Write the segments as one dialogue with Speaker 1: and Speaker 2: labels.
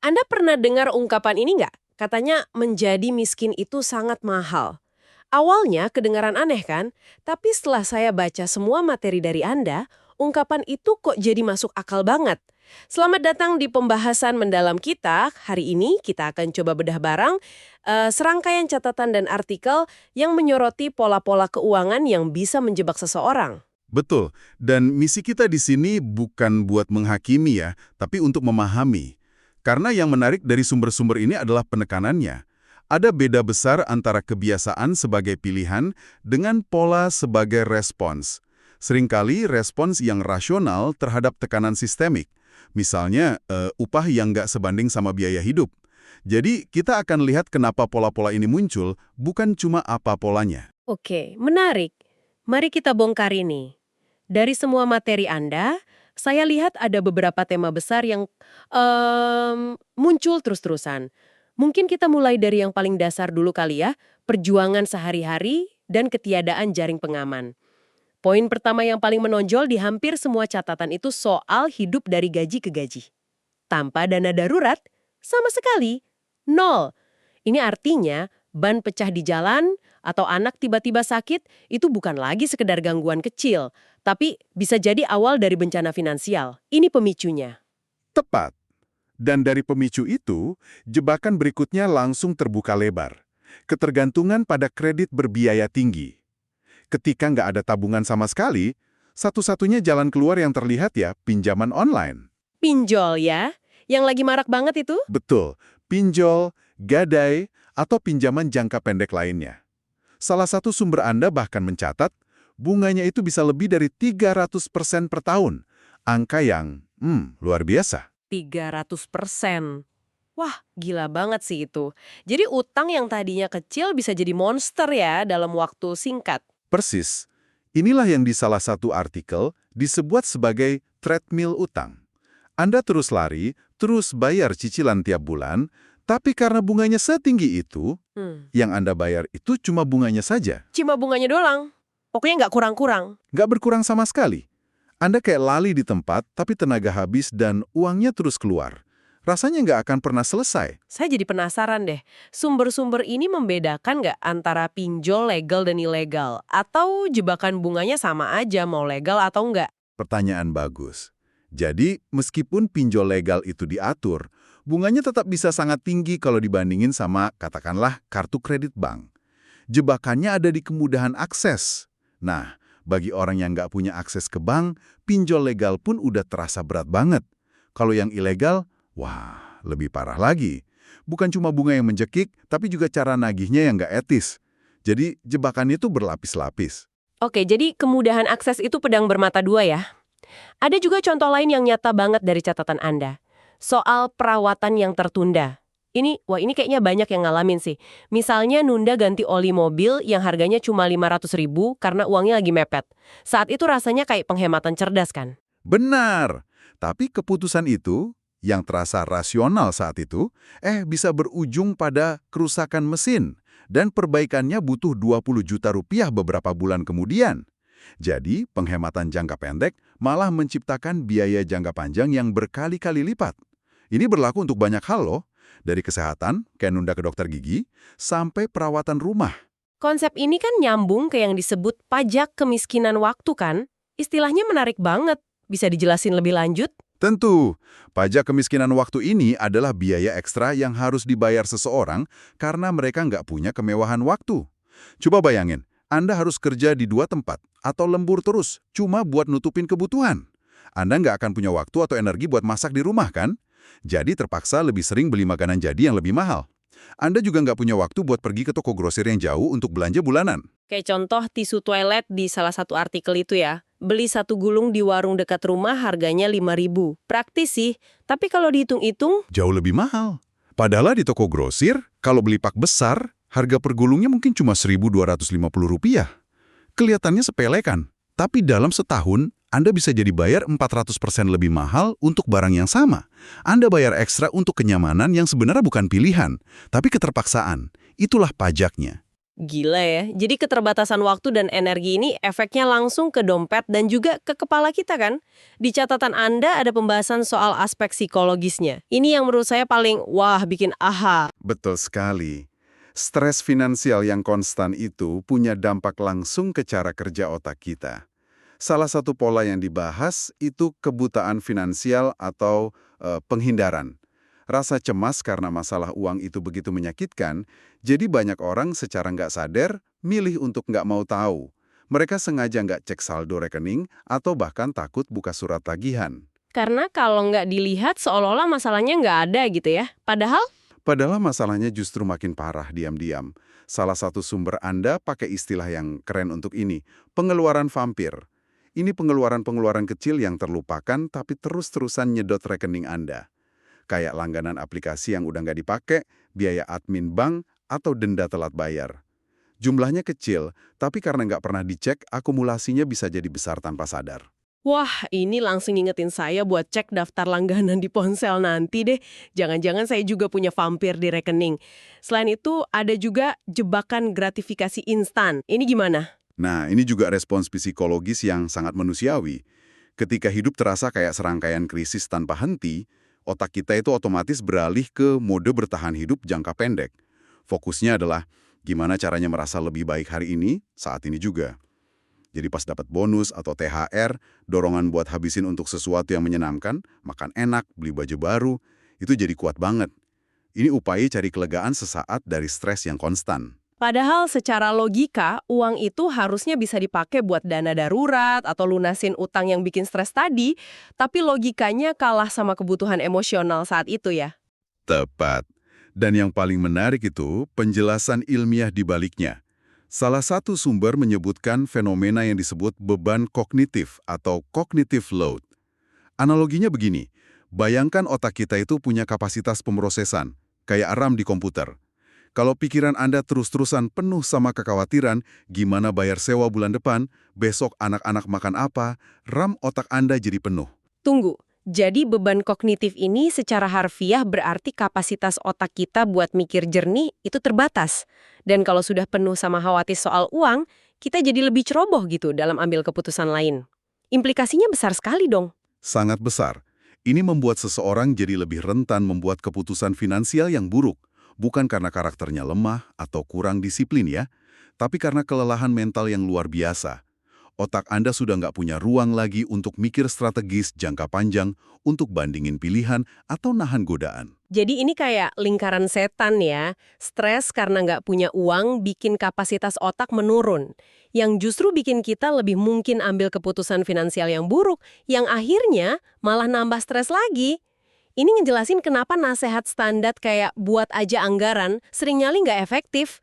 Speaker 1: Anda pernah dengar ungkapan ini nggak? Katanya menjadi miskin itu sangat mahal. Awalnya kedengaran aneh kan? Tapi setelah saya baca semua materi dari Anda, ungkapan itu kok jadi masuk akal banget. Selamat datang di pembahasan mendalam kita. Hari ini kita akan coba bedah bareng serangkaian catatan dan artikel yang menyoroti pola-pola keuangan yang bisa menjebak seseorang.
Speaker 2: Betul, dan misi kita di sini bukan buat menghakimi ya, tapi untuk memahami. Karena yang menarik dari sumber-sumber ini adalah penekanannya. Ada beda besar antara kebiasaan sebagai pilihan dengan pola sebagai respons. Seringkali respons yang rasional terhadap tekanan sistemik. Misalnya, upah yang nggak sebanding sama biaya hidup. Jadi, kita akan lihat kenapa pola-pola ini muncul, bukan cuma apa polanya.
Speaker 1: Oke, menarik. Mari kita bongkar ini. Dari semua materi Anda, saya lihat ada beberapa tema besar yang muncul terus-terusan. Mungkin kita mulai dari yang paling dasar dulu kali ya, perjuangan sehari-hari dan ketiadaan jaring pengaman. Poin pertama yang paling menonjol di hampir semua catatan itu soal hidup dari gaji ke gaji. Tanpa dana darurat, sama sekali, nol. Ini artinya ban pecah di jalan atau anak tiba-tiba sakit itu bukan lagi sekedar gangguan kecil, tapi bisa jadi awal dari bencana finansial. Ini pemicunya.
Speaker 2: Tepat. Dan dari pemicu itu, jebakan berikutnya langsung terbuka lebar. Ketergantungan pada kredit berbiaya tinggi. Ketika nggak ada tabungan sama sekali, satu-satunya jalan keluar yang terlihat ya pinjaman online.
Speaker 1: Pinjol ya, yang lagi marak banget itu?
Speaker 2: Betul, pinjol, gadai, atau pinjaman jangka pendek lainnya. Salah satu sumber Anda bahkan mencatat, bunganya itu bisa lebih dari 300% per tahun. Angka yang, luar biasa.
Speaker 1: 300%. Wah, gila banget sih itu. Jadi utang yang tadinya kecil bisa jadi monster ya dalam waktu singkat.
Speaker 2: Persis. Inilah yang di salah satu artikel disebut sebagai treadmill utang. Anda terus lari, terus bayar cicilan tiap bulan, tapi karena bunganya setinggi itu, yang Anda bayar itu cuma bunganya saja.
Speaker 1: Cuma bunganya doang. Pokoknya nggak kurang-kurang.
Speaker 2: Nggak berkurang sama sekali. Anda kayak lali di tempat, tapi tenaga habis dan uangnya terus keluar. Rasanya nggak akan pernah selesai.
Speaker 1: Saya jadi penasaran deh, sumber-sumber ini membedakan nggak antara pinjol legal dan ilegal? Atau jebakan bunganya sama aja mau legal atau nggak?
Speaker 2: Pertanyaan bagus. Jadi, meskipun pinjol legal itu diatur, bunganya tetap bisa sangat tinggi kalau dibandingin sama, katakanlah, kartu kredit bank. Jebakannya ada di kemudahan akses. Nah, bagi orang yang nggak punya akses ke bank, pinjol legal pun udah terasa berat banget. Kalau yang ilegal, wah, lebih parah lagi. Bukan cuma bunga yang mencekik, tapi juga cara nagihnya yang nggak etis. Jadi, jebakannya itu berlapis-lapis.
Speaker 1: Oke, jadi kemudahan akses itu pedang bermata dua ya. Ada juga contoh lain yang nyata banget dari catatan Anda. Soal perawatan yang tertunda. Ini kayaknya banyak yang ngalamin sih. Misalnya nunda ganti oli mobil yang harganya cuma 500.000 karena uangnya lagi mepet. Saat itu rasanya kayak penghematan cerdas kan?
Speaker 2: Benar. Tapi keputusan itu, yang terasa rasional saat itu, bisa berujung pada kerusakan mesin. Dan perbaikannya butuh 20 juta rupiah beberapa bulan kemudian. Jadi, penghematan jangka pendek malah menciptakan biaya jangka panjang yang berkali-kali lipat. Ini berlaku untuk banyak hal loh. Dari kesehatan, kayak nunda ke dokter gigi, sampai perawatan rumah.
Speaker 1: Konsep ini kan nyambung ke yang disebut pajak kemiskinan waktu kan? Istilahnya menarik banget. Bisa dijelasin lebih lanjut?
Speaker 2: Tentu, pajak kemiskinan waktu ini adalah biaya ekstra yang harus dibayar seseorang karena mereka nggak punya kemewahan waktu. Coba bayangin, Anda harus kerja di 2 tempat atau lembur terus cuma buat nutupin kebutuhan. Anda nggak akan punya waktu atau energi buat masak di rumah kan? Jadi terpaksa lebih sering beli makanan jadi yang lebih mahal. Anda juga nggak punya waktu buat pergi ke toko grosir yang jauh untuk belanja bulanan.
Speaker 1: Kayak contoh tisu toilet di salah satu artikel itu ya. Beli 1 gulung di warung dekat rumah harganya 5.000. Praktis sih, tapi kalau dihitung-hitung...
Speaker 2: Jauh lebih mahal. Padahal di toko grosir, kalau beli pak besar, harga per gulungnya mungkin cuma Rp1.250. Kelihatannya sepele kan? Tapi dalam setahun, Anda bisa jadi bayar 400% lebih mahal untuk barang yang sama. Anda bayar ekstra untuk kenyamanan yang sebenarnya bukan pilihan, tapi keterpaksaan. Itulah pajaknya.
Speaker 1: Gila ya. Jadi keterbatasan waktu dan energi ini efeknya langsung ke dompet dan juga ke kepala kita kan? Di catatan Anda ada pembahasan soal aspek psikologisnya. Ini yang menurut saya paling wah bikin aha.
Speaker 2: Betul sekali. Stres finansial yang konstan itu punya dampak langsung ke cara kerja otak kita. Salah satu pola yang dibahas itu kebutaan finansial atau penghindaran. Rasa cemas karena masalah uang itu begitu menyakitkan, jadi banyak orang secara nggak sadar milih untuk nggak mau tahu. Mereka sengaja nggak cek saldo rekening atau bahkan takut buka surat tagihan.
Speaker 1: Karena kalau nggak dilihat seolah-olah masalahnya nggak ada gitu ya. Padahal,
Speaker 2: Padahal masalahnya justru makin parah diam-diam. Salah satu sumber Anda pakai istilah yang keren untuk ini, pengeluaran vampir. Ini pengeluaran-pengeluaran kecil yang terlupakan tapi terus-terusan nyedot rekening Anda. Kayak langganan aplikasi yang udah nggak dipakai, biaya admin bank, atau denda telat bayar. Jumlahnya kecil, tapi karena nggak pernah dicek, akumulasinya bisa jadi besar tanpa sadar.
Speaker 1: wah ini langsung ngingetin saya buat cek daftar langganan di ponsel nanti deh. Jangan-jangan saya juga punya vampir di rekening. Selain itu, ada juga jebakan gratifikasi instan. Ini gimana?
Speaker 2: Nah, ini juga respons psikologis yang sangat manusiawi. Ketika hidup terasa kayak serangkaian krisis tanpa henti, otak kita itu otomatis beralih ke mode bertahan hidup jangka pendek. Fokusnya adalah gimana caranya merasa lebih baik hari ini, saat ini juga. Jadi pas dapat bonus atau THR, dorongan buat habisin untuk sesuatu yang menyenangkan, makan enak, beli baju baru, itu jadi kuat banget. Ini upaya cari kelegaan sesaat dari stres yang konstan.
Speaker 1: Padahal secara logika, uang itu harusnya bisa dipakai buat dana darurat atau lunasin utang yang bikin stres tadi, tapi logikanya kalah sama kebutuhan emosional saat itu ya.
Speaker 2: Tepat. Dan yang paling menarik itu penjelasan ilmiah di baliknya. Salah satu sumber menyebutkan fenomena yang disebut beban kognitif atau cognitive load. Analoginya begini, bayangkan otak kita itu punya kapasitas pemrosesan, kayak RAM di komputer. Kalau pikiran Anda terus-terusan penuh sama kekhawatiran, gimana bayar sewa bulan depan, besok anak-anak makan apa, RAM otak Anda jadi penuh.
Speaker 1: Tunggu, jadi beban kognitif ini secara harfiah berarti kapasitas otak kita buat mikir jernih itu terbatas. Dan kalau sudah penuh sama khawatir soal uang, kita jadi lebih ceroboh gitu dalam ambil keputusan lain. Implikasinya besar sekali dong.
Speaker 2: Sangat besar. Ini membuat seseorang jadi lebih rentan membuat keputusan finansial yang buruk. Bukan karena karakternya lemah atau kurang disiplin ya, tapi karena kelelahan mental yang luar biasa. Otak Anda sudah nggak punya ruang lagi untuk mikir strategis jangka panjang, untuk bandingin pilihan atau nahan godaan.
Speaker 1: Jadi ini kayak lingkaran setan ya. Stres karena nggak punya uang bikin kapasitas otak menurun. Yang justru bikin kita lebih mungkin ambil keputusan finansial yang buruk, yang akhirnya malah nambah stres lagi. Ini ngejelasin kenapa nasehat standar kayak buat aja anggaran seringkali nggak efektif.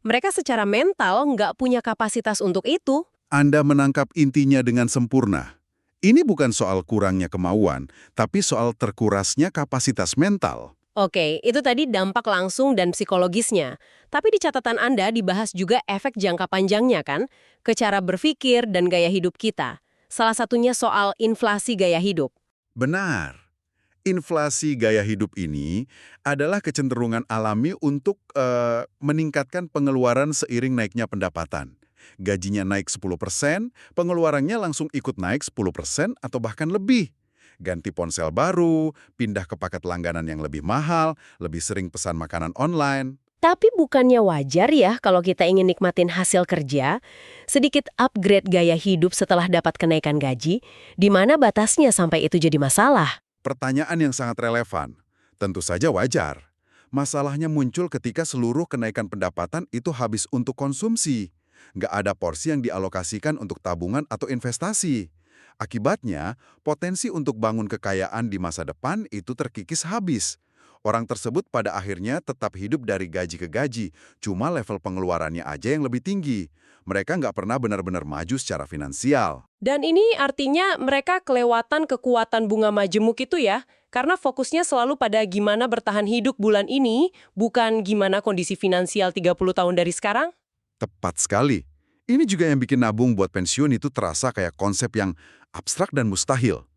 Speaker 1: Mereka secara mental nggak punya kapasitas untuk itu.
Speaker 2: Anda menangkap intinya dengan sempurna. Ini bukan soal kurangnya kemauan, tapi soal terkurasnya kapasitas mental.
Speaker 1: Oke, itu tadi dampak langsung dan psikologisnya. Tapi di catatan Anda dibahas juga efek jangka panjangnya kan? Ke cara berpikir dan gaya hidup kita. Salah satunya soal inflasi gaya hidup.
Speaker 2: Benar. Inflasi gaya hidup ini adalah kecenderungan alami untuk meningkatkan pengeluaran seiring naiknya pendapatan. Gajinya naik 10%, pengeluarannya langsung ikut naik 10% atau bahkan lebih. Ganti ponsel baru, pindah ke paket langganan yang lebih mahal, lebih sering pesan makanan online.
Speaker 1: Tapi bukannya wajar ya kalau kita ingin nikmatin hasil kerja, sedikit upgrade gaya hidup setelah dapat kenaikan gaji, di mana batasnya sampai itu jadi masalah?
Speaker 2: Pertanyaan yang sangat relevan. Tentu saja wajar. Masalahnya muncul ketika seluruh kenaikan pendapatan itu habis untuk konsumsi. Nggak ada porsi yang dialokasikan untuk tabungan atau investasi. Akibatnya, potensi untuk bangun kekayaan di masa depan itu terkikis habis. Orang tersebut pada akhirnya tetap hidup dari gaji ke gaji, cuma level pengeluarannya aja yang lebih tinggi. Mereka nggak pernah benar-benar maju secara finansial.
Speaker 1: Dan ini artinya mereka kelewatan kekuatan bunga majemuk itu ya, karena fokusnya selalu pada gimana bertahan hidup bulan ini, bukan gimana kondisi finansial 30 tahun dari sekarang.
Speaker 2: Tepat sekali. Ini juga yang bikin nabung buat pensiun itu terasa kayak konsep yang abstrak dan mustahil.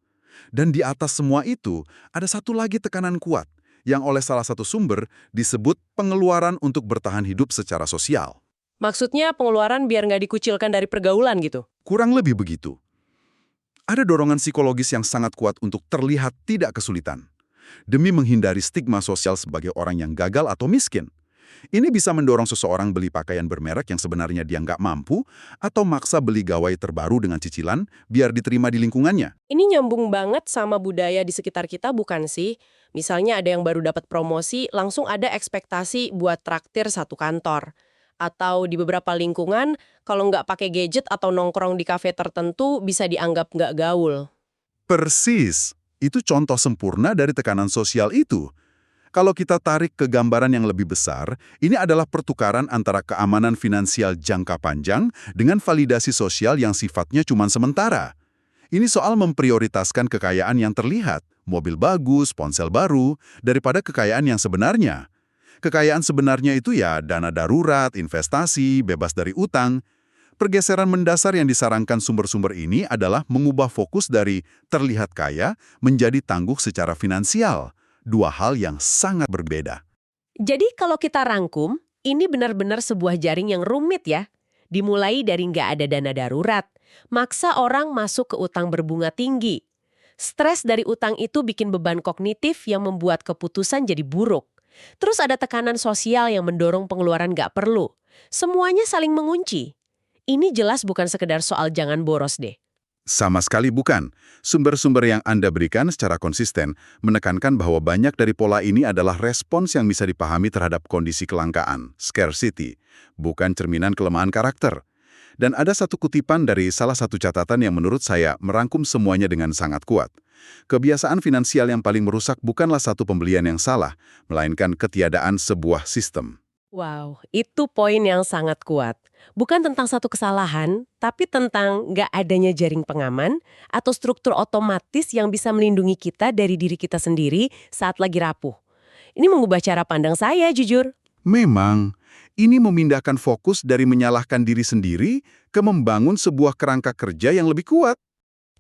Speaker 2: Dan di atas semua itu, ada satu lagi tekanan kuat, yang oleh salah satu sumber disebut pengeluaran untuk bertahan hidup secara sosial.
Speaker 1: Maksudnya pengeluaran biar nggak dikucilkan dari pergaulan gitu?
Speaker 2: Kurang lebih begitu. Ada dorongan psikologis yang sangat kuat untuk terlihat tidak kesulitan, demi menghindari stigma sosial sebagai orang yang gagal atau miskin. Ini bisa mendorong seseorang beli pakaian bermerek yang sebenarnya dia nggak mampu, atau maksa beli gawai terbaru dengan cicilan biar diterima di lingkungannya.
Speaker 1: Ini nyambung banget sama budaya di sekitar kita bukan sih? Misalnya ada yang baru dapat promosi, langsung ada ekspektasi buat traktir satu kantor. Atau di beberapa lingkungan, kalau nggak pakai gadget atau nongkrong di kafe tertentu bisa dianggap nggak gaul.
Speaker 2: Persis, itu contoh sempurna dari tekanan sosial itu. Kalau kita tarik ke gambaran yang lebih besar, ini adalah pertukaran antara keamanan finansial jangka panjang dengan validasi sosial yang sifatnya cuma sementara. Ini soal memprioritaskan kekayaan yang terlihat, mobil bagus, ponsel baru, daripada kekayaan yang sebenarnya. Kekayaan sebenarnya itu ya dana darurat, investasi, bebas dari utang. Pergeseran mendasar yang disarankan sumber-sumber ini adalah mengubah fokus dari terlihat kaya menjadi tangguh secara finansial. Dua hal yang sangat berbeda.
Speaker 1: Jadi kalau kita rangkum, ini benar-benar sebuah jaring yang rumit ya. Dimulai dari nggak ada dana darurat, maksa orang masuk ke utang berbunga tinggi. Stres dari utang itu bikin beban kognitif yang membuat keputusan jadi buruk. Terus ada tekanan sosial yang mendorong pengeluaran nggak perlu. Semuanya saling mengunci. Ini jelas bukan sekedar soal jangan boros deh.
Speaker 2: Sama sekali bukan. Sumber-sumber yang Anda berikan secara konsisten menekankan bahwa banyak dari pola ini adalah respons yang bisa dipahami terhadap kondisi kelangkaan, scarcity, bukan cerminan kelemahan karakter. Dan ada satu kutipan dari salah satu catatan yang menurut saya merangkum semuanya dengan sangat kuat. Kebiasaan finansial yang paling merusak bukanlah satu pembelian yang salah, melainkan ketiadaan sebuah sistem.
Speaker 1: Wow, itu poin yang sangat kuat. Bukan tentang satu kesalahan, tapi tentang nggak adanya jaring pengaman atau struktur otomatis yang bisa melindungi kita dari diri kita sendiri saat lagi rapuh. Ini mengubah cara pandang saya, jujur.
Speaker 2: Memang, ini memindahkan fokus dari menyalahkan diri sendiri ke membangun sebuah kerangka kerja yang lebih kuat.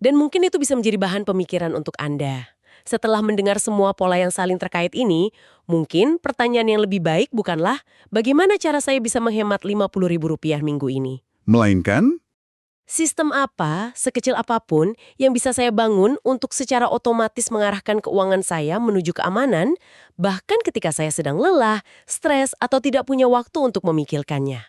Speaker 1: Dan mungkin itu bisa menjadi bahan pemikiran untuk Anda. Setelah mendengar semua pola yang saling terkait ini, mungkin pertanyaan yang lebih baik bukanlah bagaimana cara saya bisa menghemat Rp50.000 minggu ini.
Speaker 2: Melainkan,
Speaker 1: Sistem apa, sekecil apapun, yang bisa saya bangun untuk secara otomatis mengarahkan keuangan saya menuju keamanan, bahkan ketika saya sedang lelah, stres, atau tidak punya waktu untuk memikirkannya.